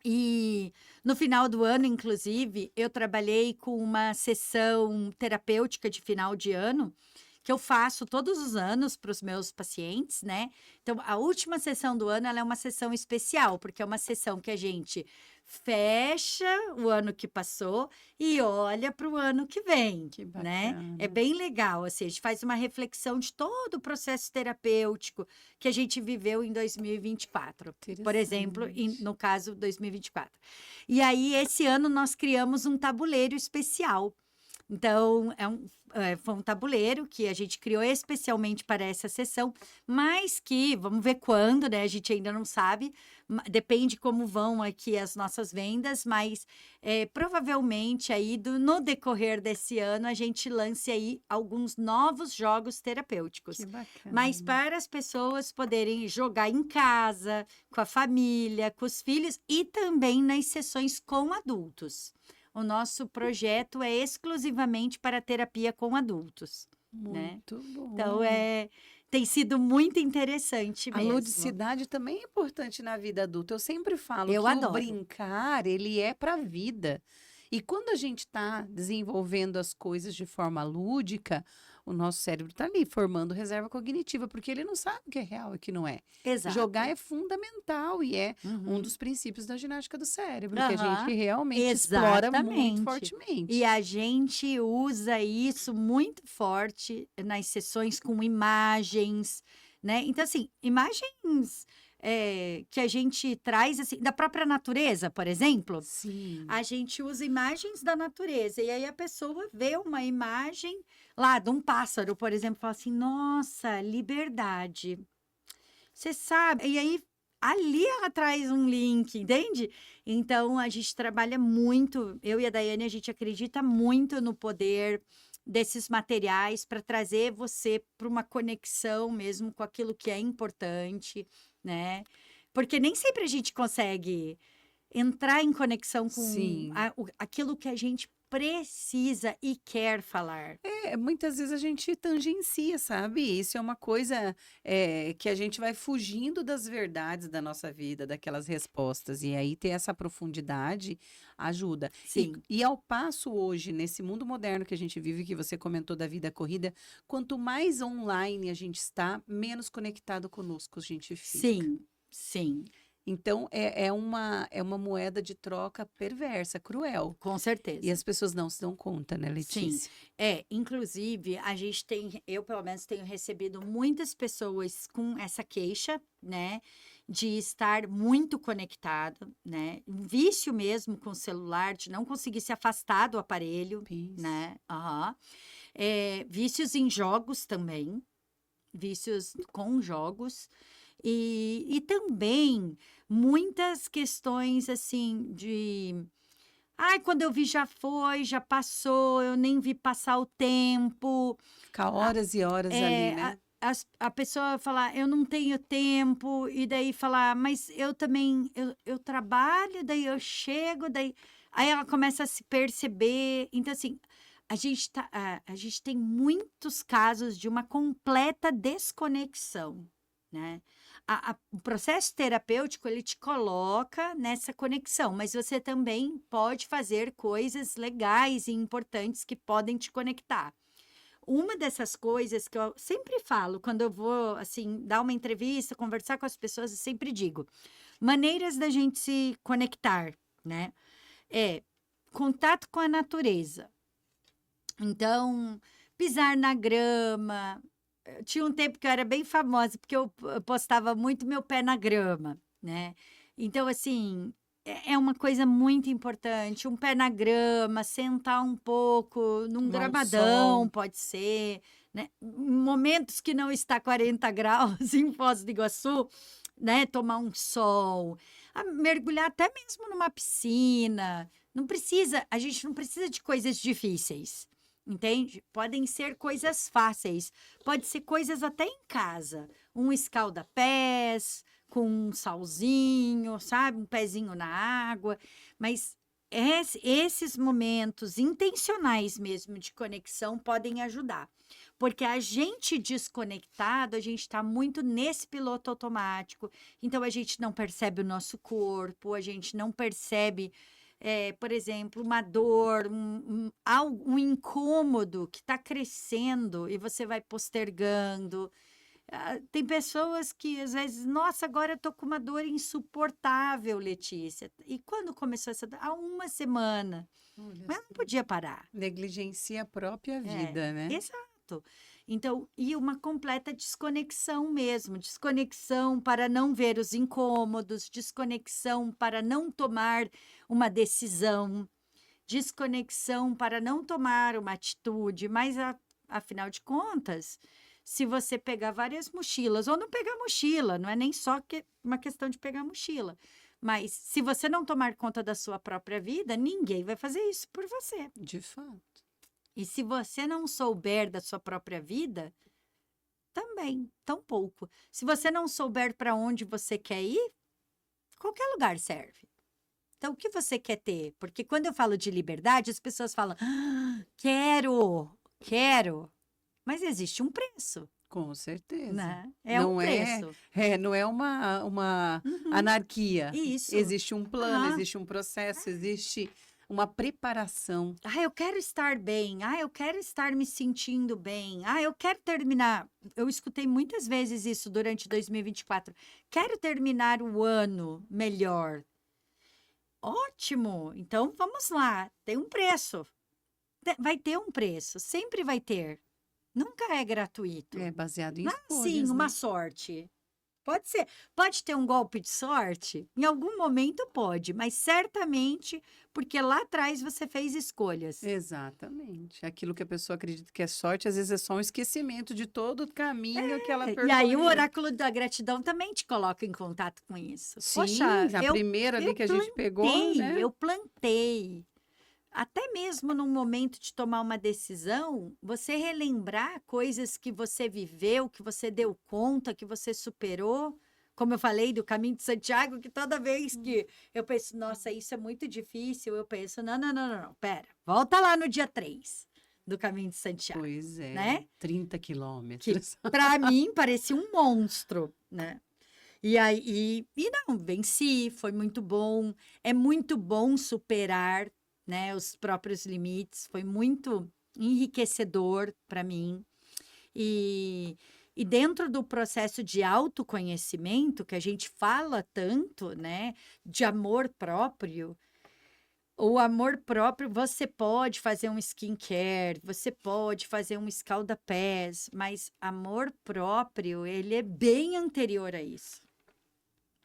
B: E no final do ano, inclusive, eu trabalhei com uma sessão terapêutica de final de ano, que eu faço todos os anos para os meus pacientes, né? Então, a última sessão do ano, ela é uma sessão especial, porque é uma sessão que a gente fecha o ano que passou e olha para o ano que vem,
A: Que
B: né?
A: bacana.
B: É bem legal, assim, a gente faz uma reflexão de todo o processo terapêutico que a gente viveu em 2024, por exemplo,
A: Interessante.
B: no caso 2024. E aí, esse ano, nós criamos um tabuleiro especial. Então, foi um tabuleiro que a gente criou especialmente para essa sessão, mas que, vamos ver quando, né? A gente ainda não sabe, depende como vão aqui as nossas vendas, mas provavelmente aí no decorrer desse ano a gente lance aí alguns novos jogos terapêuticos.
A: Que bacana.
B: Mas para as pessoas poderem jogar em casa, com a família, com os filhos e também nas sessões com adultos. O nosso projeto é exclusivamente para terapia com adultos, né?
A: Muito bom.
B: Então, tem sido muito interessante
A: A
B: mesmo.
A: ludicidade também é importante na vida adulta. Eu sempre falo
B: Eu
A: que
B: adoro.
A: o brincar, ele é para a vida. E quando a gente está desenvolvendo as coisas de forma lúdica, o nosso cérebro está ali formando reserva cognitiva, porque ele não sabe o que é real e o que não é.
B: Exato.
A: Jogar é fundamental e é um
B: Uhum.
A: dos princípios da ginástica do cérebro, que a
B: Aham.
A: gente realmente explora muito
B: Exatamente.
A: fortemente.
B: E a gente usa isso muito forte nas sessões com imagens, né? Então, assim, imagens que a gente traz, assim, da própria natureza, por exemplo.
A: Sim.
B: A gente usa imagens da natureza. E aí a pessoa vê uma imagem lá de um pássaro, por exemplo, e fala assim: nossa, liberdade. Você sabe? E aí ali ela traz um link, entende? Então a gente trabalha muito, eu e a Daiane, a gente acredita muito no poder desses materiais para trazer você para uma conexão mesmo com aquilo que é importante, né? Porque nem sempre a gente consegue entrar em conexão com
A: Sim.
B: aquilo que a gente precisa e quer falar.
A: Muitas vezes a gente tangencia, sabe? Isso é uma coisa que a gente vai fugindo das verdades da nossa vida, daquelas respostas. E aí ter essa profundidade ajuda.
B: Sim.
A: E ao passo hoje, nesse mundo moderno que a gente vive, que você comentou da vida corrida, quanto mais online a gente está, menos conectado conosco a gente fica.
B: Sim, sim.
A: Então, é uma moeda de troca perversa, cruel.
B: Com certeza.
A: E as pessoas não se dão conta, né, Letícia?
B: Inclusive, eu pelo menos tenho recebido muitas pessoas com essa queixa, né, de estar muito conectado, né, um vício mesmo com o celular, de não conseguir se afastar do aparelho,
A: Pensa.
B: né, vícios em jogos também, vícios com jogos, e também muitas questões, assim, de... Ai, quando eu vi já foi, já passou, eu nem vi passar o tempo.
A: Ficar horas e horas ali, né?
B: A pessoa falar, eu não tenho tempo, e daí falar, mas eu também, eu trabalho, daí eu chego, daí... Aí ela começa a se perceber. Então, assim, a gente tem muitos casos de uma completa desconexão, né? O processo terapêutico, ele te coloca nessa conexão, mas você também pode fazer coisas legais e importantes que podem te conectar. Uma dessas coisas que eu sempre falo, quando eu vou, assim, dar uma entrevista, conversar com as pessoas, eu sempre digo, maneiras da gente se conectar, né? Contato com a natureza. Então, pisar na grama. Tinha um tempo que eu era bem famosa, porque eu postava muito meu pé na grama, né? Então, assim, é uma coisa muito importante. Um pé na grama, sentar um pouco num gramadão, pode ser, né? Em momentos que não está 40 graus em Foz do Iguaçu, né? Tomar um sol, mergulhar até mesmo numa piscina. A gente não precisa de coisas difíceis. Entende? Podem ser coisas fáceis, pode ser coisas até em casa. Um escalda-pés, com um salzinho, sabe? Um pezinho na água. Mas esses momentos intencionais mesmo de conexão podem ajudar. Porque a gente desconectado, a gente está muito nesse piloto automático. Então, a gente não percebe o nosso corpo, a gente não percebe, por exemplo, uma dor, um incômodo que está crescendo e você vai postergando. Tem pessoas que às vezes, nossa, agora eu tô com uma dor insuportável, Letícia. E quando começou essa dor? Há uma semana.
A: Olha
B: Mas não
A: só.
B: podia parar.
A: Negligencia a própria vida, né?
B: Exato. Então, e uma completa desconexão mesmo. Desconexão para não ver os incômodos, desconexão para não tomar uma decisão, desconexão para não tomar uma atitude. Mas, afinal de contas, se você pegar várias mochilas, ou não pegar mochila, não é nem só uma questão de pegar mochila, mas se você não tomar conta da sua própria vida, ninguém vai fazer isso por você.
A: De fato.
B: E se você não souber da sua própria vida, também, tão pouco. Se você não souber para onde você quer ir, qualquer lugar serve. Então, o que você quer ter? Porque quando eu falo de liberdade, as pessoas falam, quero. Mas existe um preço,
A: Com certeza.
B: né? É
A: Não
B: um preço.
A: não é uma
B: Uhum.
A: anarquia.
B: Isso.
A: Existe um plano,
B: Aham.
A: existe um processo, existe uma preparação.
B: Eu quero estar bem. Eu quero estar me sentindo bem. Eu quero terminar. Eu escutei muitas vezes isso durante 2024. Quero terminar o ano melhor. Ótimo. Então, vamos lá. Tem um preço. Vai ter um preço. Sempre vai ter. Nunca é gratuito.
A: É baseado em
B: Não é
A: escolhas,
B: assim,
A: né?
B: uma sorte. Pode ser. Pode ter um golpe de sorte? Em algum momento pode, mas certamente porque lá atrás você fez escolhas.
A: Exatamente. Aquilo que a pessoa acredita que é sorte, às vezes é só um esquecimento de todo o caminho que ela
B: E aí o
A: percorreu.
B: oráculo da gratidão também te coloca em contato com isso.
A: Sim,
B: Poxa,
A: a primeira ali que a gente pegou, né?
B: eu plantei. Até mesmo num momento de tomar uma decisão, você relembrar coisas que você viveu, que você deu conta, que você superou. Como eu falei do Caminho de Santiago, que toda vez que eu penso, nossa, isso é muito difícil, eu penso, não, pera, volta lá no dia 3 do Caminho de Santiago,
A: Pois é,
B: né?
A: 30
B: Que
A: quilômetros.
B: para mim parecia um monstro, né? E aí, não, venci, foi muito bom. É muito bom superar, né, os próprios limites. Foi muito enriquecedor para mim. E dentro do processo de autoconhecimento, que a gente fala tanto, né, de amor próprio, o amor próprio, você pode fazer um skincare, você pode fazer um escalda-pés, mas amor próprio, ele é bem anterior a isso.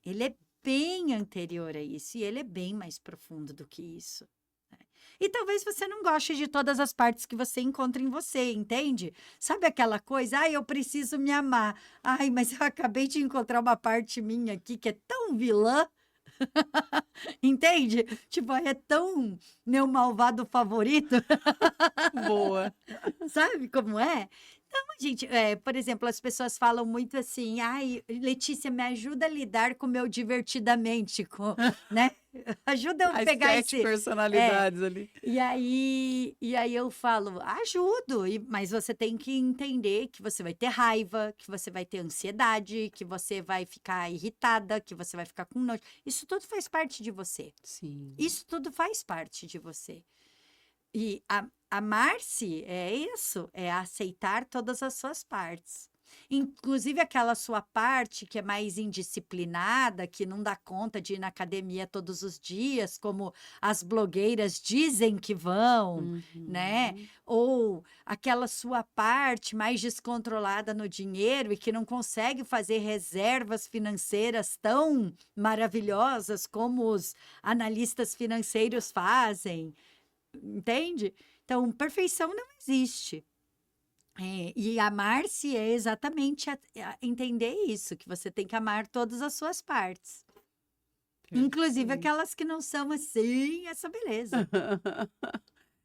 B: Ele é bem anterior a isso e ele é bem mais profundo do que isso. Né? E talvez você não goste de todas as partes que você encontra em você, entende? Sabe aquela coisa? Eu preciso me amar. Mas eu acabei de encontrar uma parte minha aqui que é tão vilã. Entende? Tipo, é tão meu malvado favorito.
A: Boa.
B: Sabe como é? Então, gente, por exemplo, as pessoas falam muito assim, Letícia, me ajuda a lidar com o meu divertidamente, né? Ajuda eu a
A: As
B: pegar
A: 7 personalidades ali.
B: E aí eu falo, ajudo, mas você tem que entender que você vai ter raiva, que você vai ter ansiedade, que você vai ficar irritada, que você vai ficar com nojo. Isso tudo faz parte de você.
A: Sim.
B: Isso tudo faz parte de você. E amar-se é isso, é aceitar todas as suas partes. Inclusive aquela sua parte que é mais indisciplinada, que não dá conta de ir na academia todos os dias, como as blogueiras dizem que vão, né? Ou aquela sua parte mais descontrolada no dinheiro e que não consegue fazer reservas financeiras tão maravilhosas como os analistas financeiros fazem. Entende? Então, perfeição não existe. E amar-se é exatamente entender isso, que você tem que amar todas as suas partes. Inclusive aquelas que não são assim, essa beleza.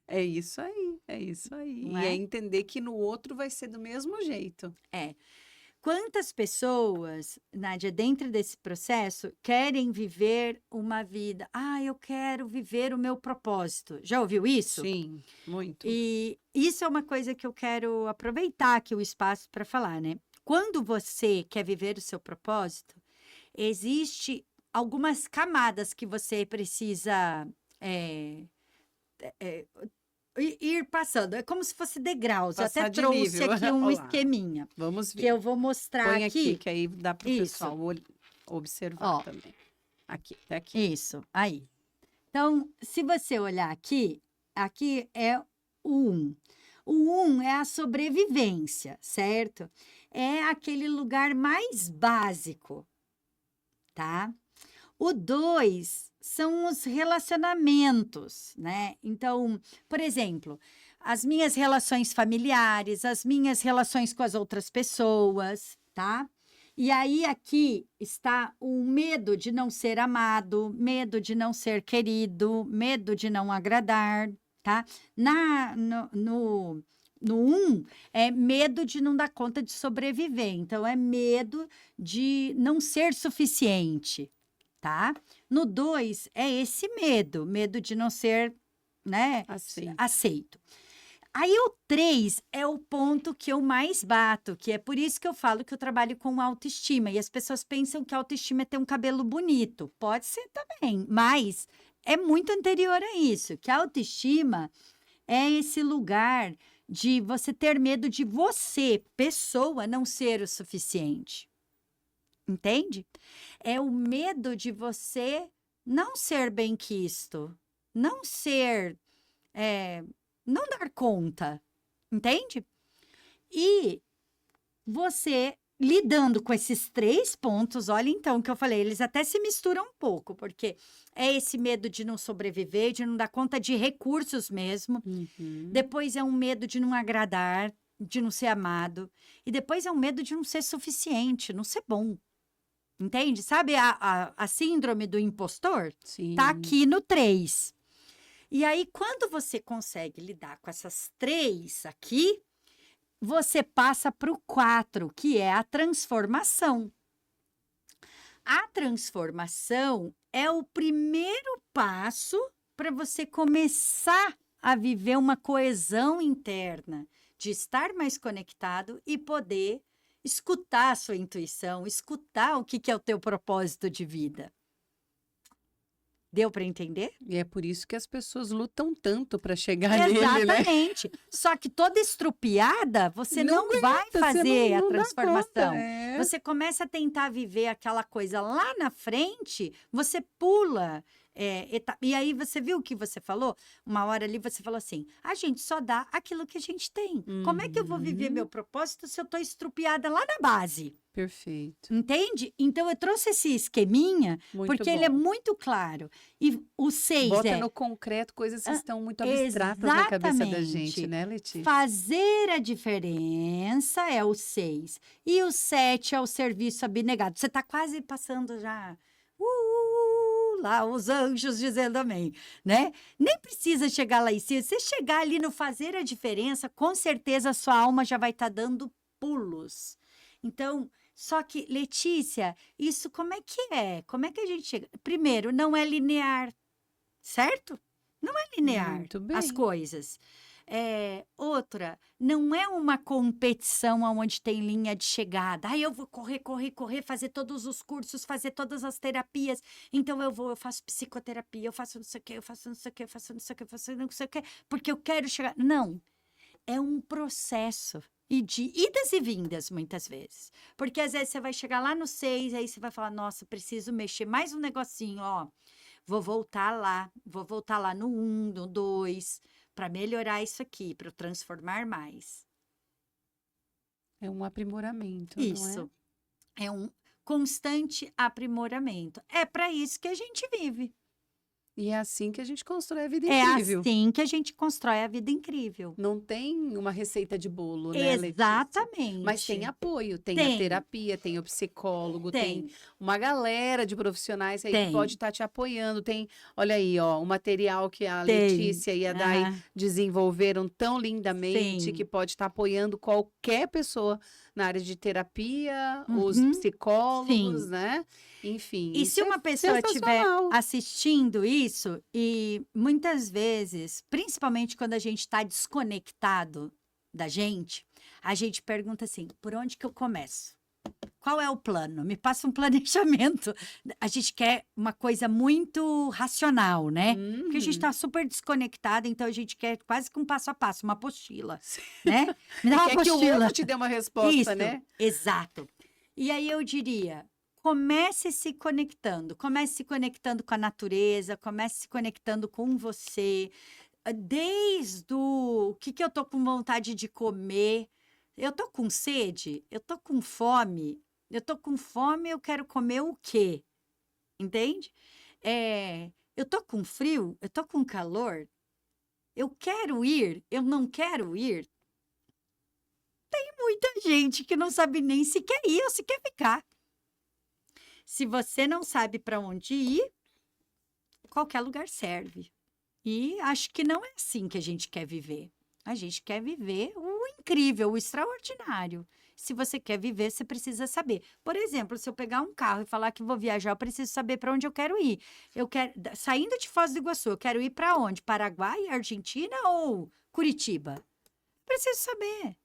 A: É isso aí, é isso aí.
B: Não
A: E é
B: é?
A: entender que no outro vai ser do mesmo jeito.
B: Quantas pessoas, Nádia, dentro desse processo, querem viver uma vida? Ah, eu quero viver o meu propósito. Já ouviu isso?
A: Sim, muito.
B: E isso é uma coisa que eu quero aproveitar aqui o espaço para falar, né? Quando você quer viver o seu propósito, existe algumas camadas que você precisa ir passando. É como se fosse degraus. Eu
A: Passar
B: até
A: de
B: trouxe
A: nível.
B: aqui um
A: Olá.
B: esqueminha
A: Vamos
B: que
A: ver.
B: eu vou mostrar
A: Põe
B: aqui.
A: que aí dá para o
B: Isso.
A: pessoal observar
B: Ó.
A: também. Aqui, até aqui.
B: Isso, aí. Então, se você olhar aqui, aqui é o 1. O 1 é a sobrevivência, certo? É aquele lugar mais básico, tá? O 2 são os relacionamentos, né? Então, por exemplo, as minhas relações familiares, as minhas relações com as outras pessoas, tá? E aí aqui está o medo de não ser amado, medo de não ser querido, medo de não agradar, tá? No 1 é medo de não dar conta de sobreviver, então é medo de não ser suficiente, tá? No 2 é esse medo de não ser, né, aceito. Aí o 3 é o ponto que eu mais bato, que é por isso que eu falo que eu trabalho com autoestima. E as pessoas pensam que autoestima é ter um cabelo bonito. Pode ser também, mas é muito anterior a isso. Que a autoestima é esse lugar de você ter medo de você, pessoa, não ser o suficiente. Entende? É o medo de você não ser benquisto, não ser... não dar conta, entende? E você lidando com esses 3 pontos, olha então o que eu falei, eles até se misturam um pouco, porque é esse medo de não sobreviver, de não dar conta de recursos mesmo. Depois é um medo de não agradar, de não ser amado. E depois é um medo de não ser suficiente, não ser bom. Entende? Sabe a síndrome do impostor?
A: Sim.
B: Tá aqui no 3. E aí, quando você consegue lidar com essas 3 aqui, você passa para o 4, que é a transformação. A transformação é o primeiro passo para você começar a viver uma coesão interna, de estar mais conectado e poder escutar a sua intuição, escutar o que é o teu propósito de vida. Deu para entender?
A: E é por isso que as pessoas lutam tanto para chegar nele, né?
B: Exatamente. Só que toda estrupiada, você não vai fazer a transformação. Você começa a tentar viver aquela coisa lá na frente, você pula. E aí você viu o que você falou? Uma hora ali você falou assim, a gente só dá aquilo que a gente tem. Como é que eu vou viver meu propósito se eu estou estrupiada lá na base?
A: Perfeito.
B: Entende? Então, eu trouxe esse esqueminha, porque ele é muito claro. E o 6
A: Bota no concreto coisas que estão muito abstratas na cabeça da gente, né, Letícia?
B: Fazer a diferença é o 6. E o 7 é o serviço abnegado. Você está quase passando já... lá os anjos dizendo amém, né? Nem precisa chegar lá em cima. Se você chegar ali no fazer a diferença, com certeza a sua alma já vai estar dando pulos. Então... Só que, Letícia, isso como é que é? Como é que a gente chega? Primeiro, não é linear, certo? Não é linear as coisas. Outra, não é uma competição onde tem linha de chegada. Eu vou correr, fazer todos os cursos, fazer todas as terapias. Então, eu faço psicoterapia, eu faço não sei o quê, eu faço não sei o quê, eu faço não sei o quê, eu faço não sei o quê, porque eu quero chegar. Não, é um processo. E de idas e vindas, muitas vezes. Porque, às vezes, você vai chegar lá no 6, aí você vai falar, nossa, preciso mexer mais um negocinho, ó. Vou voltar lá no 1, no 2, para melhorar isso aqui, para eu transformar mais.
A: É um aprimoramento,
B: isso.
A: Não é?
B: É um constante aprimoramento. É para isso que a gente vive.
A: E é assim que a gente constrói a vida incrível.
B: É assim que a gente constrói a vida incrível.
A: Não tem uma receita de bolo, né,
B: Exatamente.
A: Letícia? Mas tem apoio, tem a terapia, tem o psicólogo, tem uma galera de profissionais aí que pode estar te apoiando. Tem, olha aí, ó, o material que a Letícia e a Dai desenvolveram tão lindamente, que pode estar apoiando qualquer pessoa na área de terapia,
B: Uhum.
A: os psicólogos,
B: Sim.
A: né? Enfim,
B: E
A: isso
B: se
A: é
B: uma pessoa estiver
A: sensacional.
B: assistindo isso, e muitas vezes, principalmente quando a gente está desconectado da gente, a gente pergunta assim: por onde que eu começo? Qual é o plano? Me passa um planejamento. A gente quer uma coisa muito racional, né? Porque a gente está super desconectado, então a gente quer quase que um passo a passo, uma apostila, né? Me dá uma
A: Quer que o
B: apostila.
A: outro te dê uma resposta,
B: Isso,
A: né?
B: exato. E aí eu diria, comece se conectando com a natureza, comece se conectando com você, desde o que eu tô com vontade de comer, eu tô com sede, eu tô com fome, eu quero comer o quê? Entende? Eu tô com frio, eu tô com calor, eu quero ir, eu não quero ir. Muita gente que não sabe nem se quer ir ou se quer ficar. Se você não sabe para onde ir, qualquer lugar serve. E acho que não é assim que a gente quer viver. A gente quer viver o incrível, o extraordinário. Se você quer viver, você precisa saber. Por exemplo, se eu pegar um carro e falar que vou viajar, eu preciso saber para onde eu quero ir. Eu quero, saindo de Foz do Iguaçu, eu quero ir para onde? Paraguai, Argentina ou Curitiba? Preciso saber.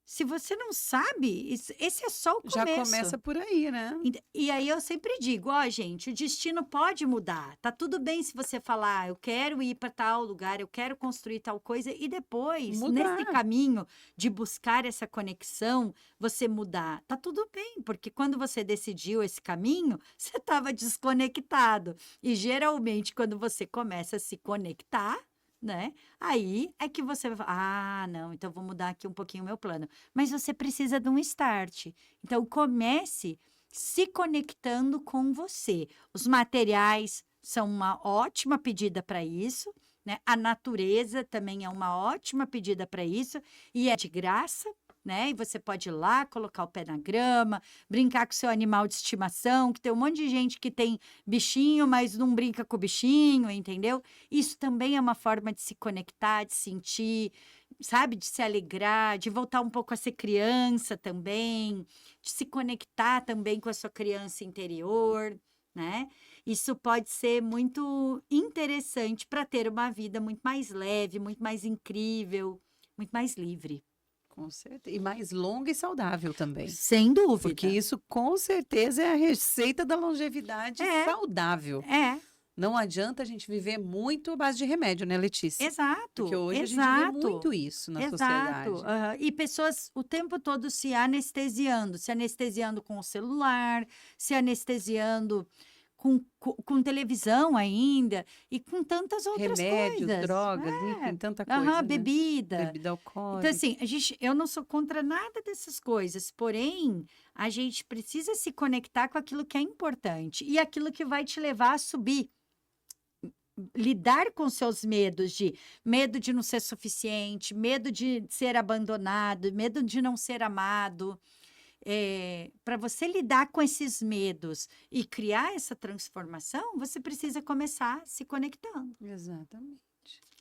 B: Se você não sabe, esse é só o começo.
A: Já começa por aí, né?
B: E aí eu sempre digo, ó, gente, o destino pode mudar. Tá tudo bem se você falar, eu quero ir para tal lugar, eu quero construir tal coisa, e depois,
A: Mudar.
B: nesse caminho de buscar essa conexão, você mudar. Tá tudo bem, porque quando você decidiu esse caminho, você estava desconectado. E geralmente, quando você começa a se conectar, né? Aí é que você vai falar, não, então vou mudar aqui um pouquinho o meu plano. Mas você precisa de um start. Então, comece se conectando com você. Os materiais são uma ótima pedida para isso, né? A natureza também é uma ótima pedida para isso, e é de graça, né? E você pode ir lá, colocar o pé na grama, brincar com seu animal de estimação, que tem um monte de gente que tem bichinho, mas não brinca com o bichinho, entendeu? Isso também é uma forma de se conectar, de sentir, sabe? De se alegrar, de voltar um pouco a ser criança também, de se conectar também com a sua criança interior, né? Isso pode ser muito interessante para ter uma vida muito mais leve, muito mais incrível, muito mais livre.
A: Com certeza. E mais longa e saudável também.
B: Sem dúvida.
A: Porque isso, com certeza, é a receita da longevidade saudável.
B: É.
A: Não adianta a gente viver muito à base de remédio, né, Letícia?
B: Exato.
A: Porque hoje a gente vê muito isso na sociedade.
B: E pessoas o tempo todo se anestesiando com o celular, se anestesiando com televisão ainda e com tantas outras
A: Remédios,
B: coisas.
A: drogas, enfim, tanta coisa, né?
B: Bebida.
A: Bebida alcoólica.
B: Então, assim, eu não sou contra nada dessas coisas, porém, a gente precisa se conectar com aquilo que é importante e aquilo que vai te levar a subir. Lidar com seus medo de não ser suficiente, medo de ser abandonado, medo de não ser amado. Para você lidar com esses medos e criar essa transformação, você precisa começar se conectando.
A: Exatamente.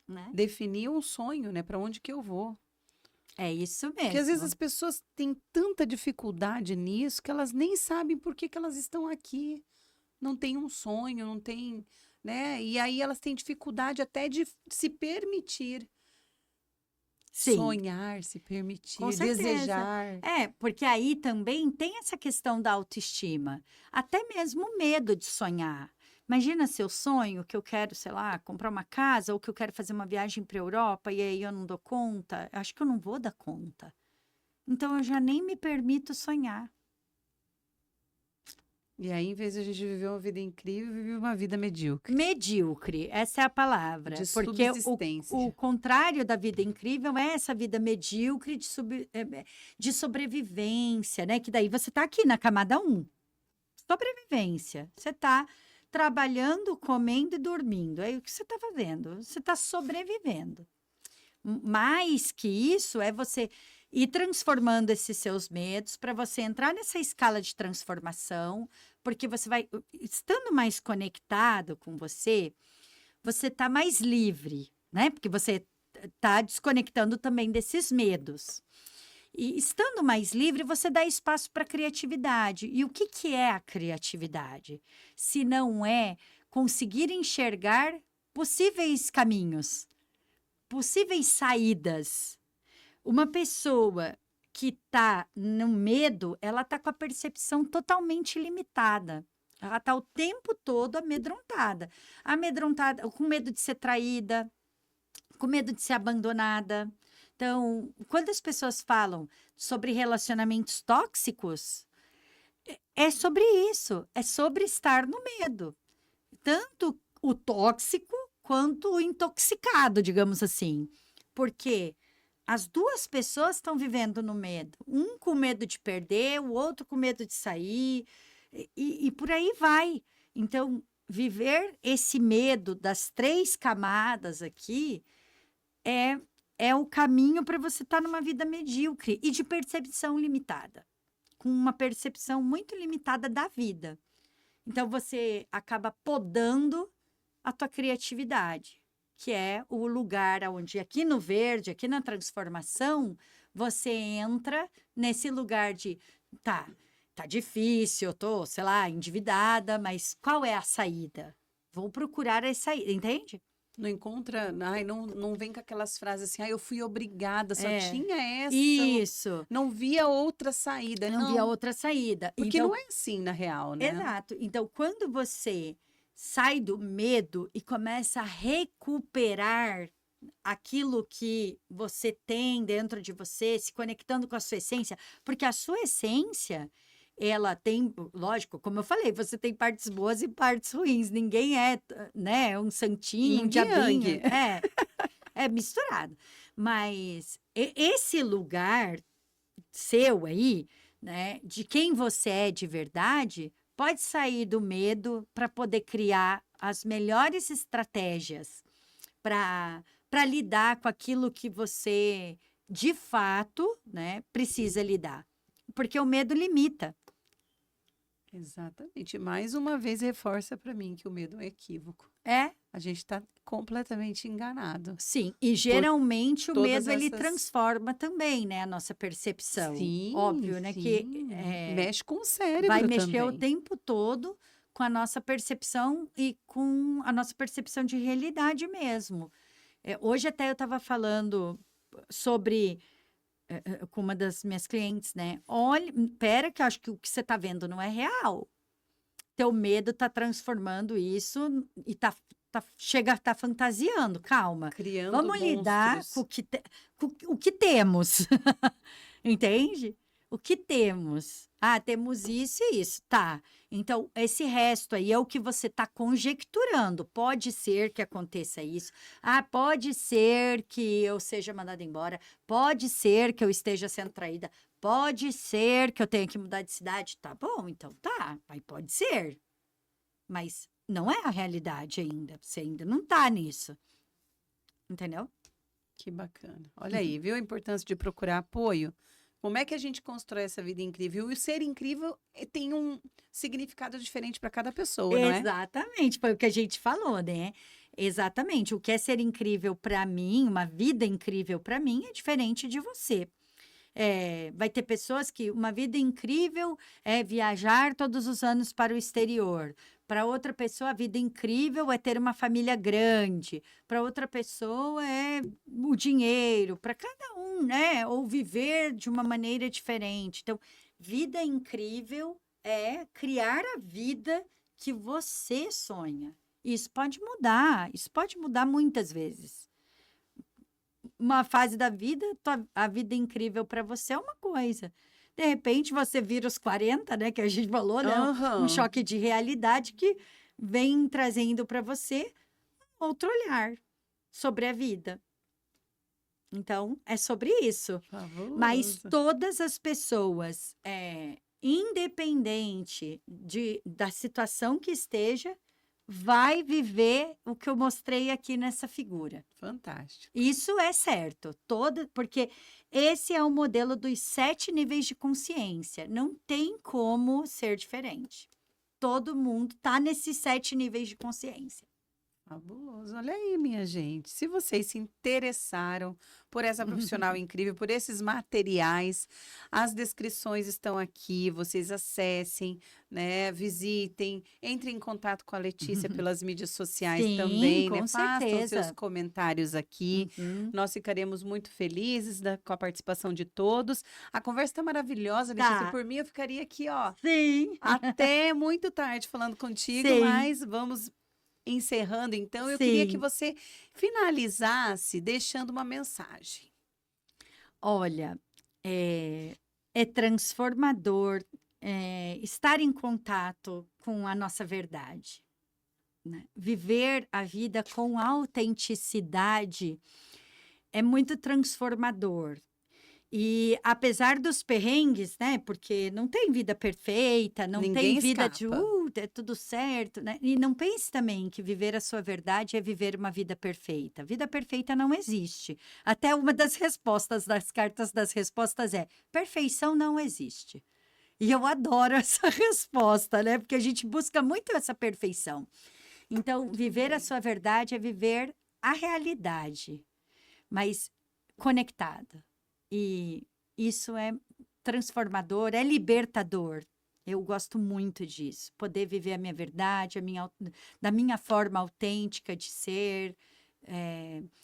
B: Né?
A: Definir um sonho, né? Para onde que eu vou.
B: É isso mesmo.
A: Porque às vezes as pessoas têm tanta dificuldade nisso que elas nem sabem por que elas estão aqui. Não tem um sonho, não tem, né? E aí elas têm dificuldade até de se permitir.
B: Sim.
A: Sonhar, se permitir,
B: Com certeza.
A: desejar.
B: Porque aí também tem essa questão da autoestima. Até mesmo o medo de sonhar. Imagina seu sonho, que eu quero, sei lá, comprar uma casa ou que eu quero fazer uma viagem para a Europa e aí eu não dou conta. Acho que eu não vou dar conta. Então, eu já nem me permito sonhar.
A: E aí, em vez de a gente viver uma vida incrível, vive uma vida medíocre.
B: Medíocre, essa é a palavra.
A: De
B: porque
A: subsistência.
B: o contrário da vida incrível é essa vida medíocre de sobrevivência, né? Que daí você está aqui na camada 1. Sobrevivência. Você está trabalhando, comendo e dormindo. Aí o que você está fazendo? Você está sobrevivendo. Mais que isso, é você ir transformando esses seus medos para você entrar nessa escala de transformação, porque você vai, estando mais conectado com você está mais livre, né? Porque você está desconectando também desses medos. E estando mais livre, você dá espaço para a criatividade. E o que, que é a criatividade? Se não é conseguir enxergar possíveis caminhos, possíveis saídas. Uma pessoa que está no medo, ela está com a percepção totalmente limitada. Ela está o tempo todo amedrontada. Amedrontada, com medo de ser traída, com medo de ser abandonada. Então, quando as pessoas falam sobre relacionamentos tóxicos, é sobre isso, é sobre estar no medo. Tanto o tóxico quanto o intoxicado, digamos assim. Porque as duas pessoas estão vivendo no medo. Um com medo de perder, o outro com medo de sair, e por aí vai. Então, viver esse medo das 3 camadas aqui é o caminho para você estar numa vida medíocre e de percepção limitada, com uma percepção muito limitada da vida. Então, você acaba podando a tua criatividade, que é o lugar onde, aqui no verde, aqui na transformação, você entra nesse lugar de, tá difícil, eu tô, sei lá, endividada, mas qual é a saída? Vou procurar a saída, entende?
A: Não encontra, ai, não vem com aquelas frases assim, eu fui obrigada, só tinha essa.
B: Isso.
A: Não via outra saída.
B: Não via outra saída.
A: Porque
B: então,
A: não é assim, na real, né?
B: Exato. Então, quando você sai do medo e começa a recuperar aquilo que você tem dentro de você, se conectando com a sua essência, porque a sua essência, ela tem, lógico, como eu falei, você tem partes boas e partes ruins. Ninguém é, né, um santinho, um diabinho. É misturado. Mas esse lugar seu aí, né, de quem você é de verdade, pode sair do medo para poder criar as melhores estratégias para lidar com aquilo que você, de fato, né, precisa lidar. Porque o medo limita.
A: Exatamente. Mais uma vez reforça para mim que o medo é um equívoco. A gente está completamente enganado.
B: Sim, e geralmente o medo ele transforma também, né, a nossa percepção.
A: Sim,
B: óbvio, né,
A: sim.
B: que
A: mexe com o cérebro
B: vai mexer
A: também.
B: o tempo todo com a nossa percepção e com a nossa percepção de realidade mesmo. Hoje até eu estava falando sobre com uma das minhas clientes, né? Olha, pera que eu acho que o que você está vendo não é real. Teu medo está transformando isso e chega a estar fantasiando. Calma.
A: Criando
B: Vamos
A: monstros.
B: lidar com o que temos. Entende? O que temos? Temos isso e isso. Tá. Então, esse resto aí é o que você está conjecturando. Pode ser que aconteça isso. Pode ser que eu seja mandada embora. Pode ser que eu esteja sendo traída. Pode ser que eu tenha que mudar de cidade. Tá bom, então tá. Aí pode ser. Mas não é a realidade ainda. Você ainda não tá nisso. Entendeu?
A: Que bacana. Olha aí, viu a importância de procurar apoio? Como é que a gente constrói essa vida incrível? E o ser incrível tem um significado diferente para cada pessoa, não é?
B: Exatamente, foi o que a gente falou, né? Exatamente. O que é ser incrível para mim, uma vida incrível para mim, é diferente de você. Vai ter pessoas que uma vida incrível é viajar todos os anos para o exterior. Para outra pessoa, a vida incrível é ter uma família grande. Para outra pessoa, é o dinheiro. Para cada um, né? Ou viver de uma maneira diferente. Então, vida incrível é criar a vida que você sonha. Isso pode mudar muitas vezes. Uma fase da vida, a vida incrível para você é uma coisa. De repente, você vira os 40, né? Que a gente falou, né? Um choque de realidade que vem trazendo para você outro olhar sobre a vida. Então, é sobre isso.
A: Fabuloso.
B: Mas todas as pessoas, independente da situação que esteja, vai viver o que eu mostrei aqui nessa figura.
A: Fantástico.
B: Isso é certo. Porque esse é o modelo dos 7 níveis de consciência. Não tem como ser diferente. Todo mundo está nesses 7 níveis de consciência.
A: Fabuloso. Olha aí, minha gente. Se vocês se interessaram por essa profissional incrível, por esses materiais, as descrições estão aqui. Vocês acessem, né? Visitem, entrem em contato com a Letícia pelas mídias sociais
B: Sim,
A: também, né?
B: com
A: Façam seus
B: certeza.
A: comentários aqui. Nós ficaremos muito felizes com a participação de todos. A conversa está maravilhosa, Letícia.
B: Tá.
A: Por mim, eu ficaria aqui, ó,
B: Sim,
A: até muito tarde falando contigo,
B: Sim.
A: mas vamos encerrando, então, eu queria que
B: sim.
A: você finalizasse deixando uma mensagem.
B: Olha, é transformador estar em contato com a nossa verdade, né? Viver a vida com autenticidade é muito transformador. E apesar dos perrengues, né? Porque não tem vida perfeita, não
A: Ninguém
B: tem vida de
A: escapa.
B: é tudo certo, né? E não pense também que viver a sua verdade é viver uma vida perfeita. Vida perfeita não existe. Até uma das respostas das cartas das respostas é: perfeição não existe. E eu adoro essa resposta, né? Porque a gente busca muito essa perfeição. Então, viver a sua verdade é viver a realidade, mas conectada. E isso é transformador, é libertador. Eu gosto muito disso. Poder viver a minha verdade, da minha forma autêntica de ser.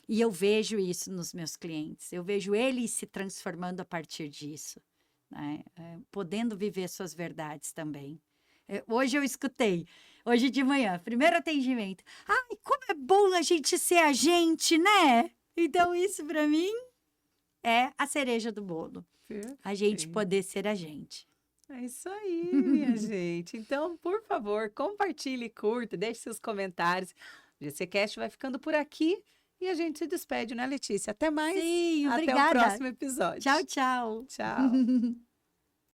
B: E eu vejo isso nos meus clientes. Eu vejo eles se transformando a partir disso, né? Podendo viver suas verdades também. Hoje eu escutei, hoje de manhã, primeiro atendimento. Ai, como é bom a gente ser a gente, né? Então, isso para mim é a cereja do bolo. A gente
A: Perfeito.
B: poder ser a gente.
A: É isso aí, minha gente. Então, por favor, compartilhe, curta, deixe seus comentários. O GCcast vai ficando por aqui e a gente se despede, né, Letícia? Até mais.
B: Sim,
A: Até o
B: obrigada.
A: próximo episódio.
B: Tchau, tchau.
A: Tchau.